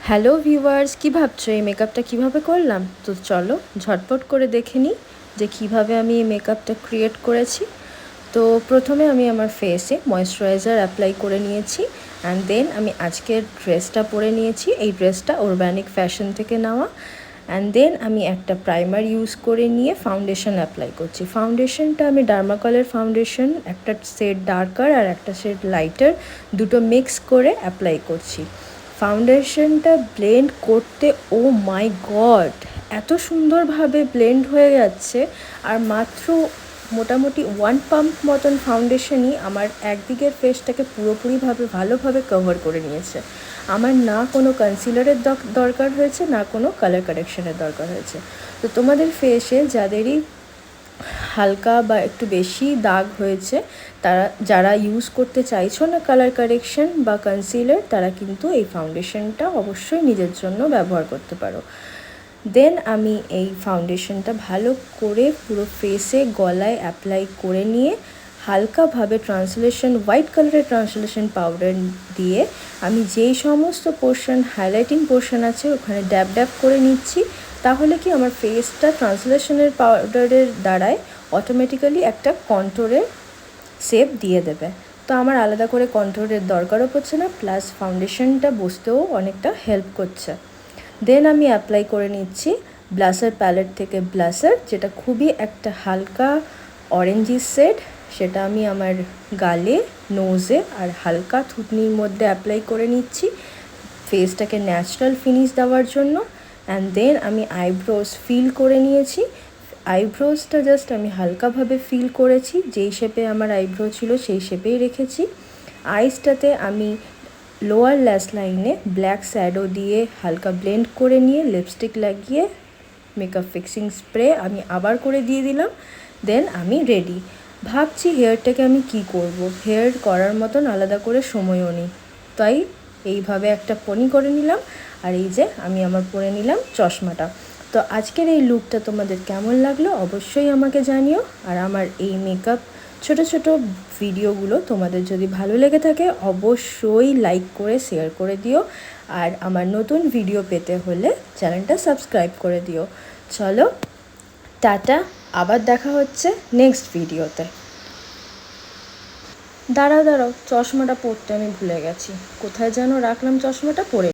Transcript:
Hello viewers, কী ভাবছো এই মেকআপটা কীভাবে করলাম? তো চলো ঝটপট করে দেখে নিই যে কীভাবে আমি এই মেকআপটা ক্রিয়েট করেছি। তো প্রথমে আমি আমার ফেসে ময়েশ্চারাইজার অ্যাপ্লাই করে নিয়েছি অ্যান্ড দেন আমি আজকের ড্রেসটা পরে নিয়েছি। এই ড্রেসটা অরগ্যানিক ফ্যাশন থেকে নেওয়া। অ্যান্ড দেন আমি একটা প্রাইমার ইউজ করে নিয়ে ফাউন্ডেশন অ্যাপ্লাই করছি। ফাউন্ডেশনটা আমি ডার্মাকলের ফাউন্ডেশন, একটা শেড ডার্কার আর একটা শেড লাইটার, দুটো মিক্স করে অ্যাপ্লাই করছি। ফাউন্ডেশনটা ব্লেন্ড করতে ও মাই গড এত সুন্দরভাবে ব্লেন্ড হয়ে যাচ্ছে, আর মাত্র মোটামুটি 1 পাম্প মতন ফাউন্ডেশনই আমার একদিকের ফেসটাকে পুরোপুরিভাবে ভালোভাবে কভার করে নিয়েছে। আমার না কোনো কনসিলারের দরকার হয়েছে, না কোনো কালার কারেকশনের দরকার হয়েছে। তো তোমাদের ফেসে যাদেরই হালকা বা একটু বেশি দাগ হয়েছে, যারা ইউজ করতে চাইছো না কালার কারেকশন বা কনসিলার, তারা কিন্তু এই ফাউন্ডেশনটা অবশ্যই নিজের জন্য ব্যবহার করতে পারো। দেন আমি এই ফাউন্ডেশনটা ভালো করে পুরো ফেসে গলায় অ্যাপ্লাই করে নিয়ে হালকাভাবে হোয়াইট কালারের ট্রান্সলেশন পাউডার দিয়ে আমি যেই সমস্ত পোর্শন হাইলাইটিং পোর্শন আছে ওখানে ড্যাব ড্যাব করে নিচ্ছি। তাহলে কি আমার ফেসটা ট্রান্সলেশনের পাউডারের দ্বারায় অটোমেটিক্যালি একটা কন্ট্রোরের শেপ দিয়ে দেবে। তো আমার আলাদা করে কন্ট্রোরের দরকারও পড়ছে না, প্লাস ফাউন্ডেশনটা বসতেও অনেকটা হেল্প করছে। দেন আমি অ্যাপ্লাই করে নিচ্ছি ব্লাশার প্যালেট থেকে ব্লাশার, যেটা খুবই একটা হালকা অরেঞ্জি শেড। সেটা আমি আমার গালে, নোজে আর হালকা থুতনির মধ্যে অ্যাপ্লাই করে নিচ্ছি ফেসটাকে ন্যাচারাল ফিনিশ দেওয়ার জন্য। অ্যান্ড দেন আমি আইব্রোজ ফিল করে নিয়েছি। আইব্রোজটা জাস্ট আমি হালকাভাবে ফিল করেছি, যেই শেপে আমার আইব্রো ছিল সেই শেপেই রেখেছি। আইসটাতে আমি লোয়ার ল্যাশ লাইনে ব্ল্যাক শ্যাডো দিয়ে হালকা ব্লেন্ড করে নিয়ে লিপস্টিক লাগিয়ে মেকআপ ফিক্সিং স্প্রে আমি আবার করে দিয়ে দিলাম। দেন আমি রেডি। ভাবছি হেয়ারটাকে আমি কি করব, হেয়ার করার মতন আলাদা করে সময়ও নেই, তাই এইভাবে একটা পনি করে নিলাম। আর এই যে আমি আমার পরে নিলাম চশমাটা। তো আজকের এই লুকটা তোমাদের কেমন লাগলো অবশ্যই আমাকে জানিও। আর আমার এই মেকআপ ছোট ছোট ভিডিওগুলো তোমাদের যদি ভালো লেগে থাকে অবশ্যই লাইক করে শেয়ার করে দিও। আর আমার নতুন ভিডিও পেতে হলে চ্যানেলটা সাবস্ক্রাইব করে দিও। চলো টাটা, আবার দেখা হচ্ছে নেক্সট ভিডিওতে। দাঁড়াও চশমাটা পরতে আমি ভুলে গেছি, কোথায় যেন রাখলাম চশমাটা, পরে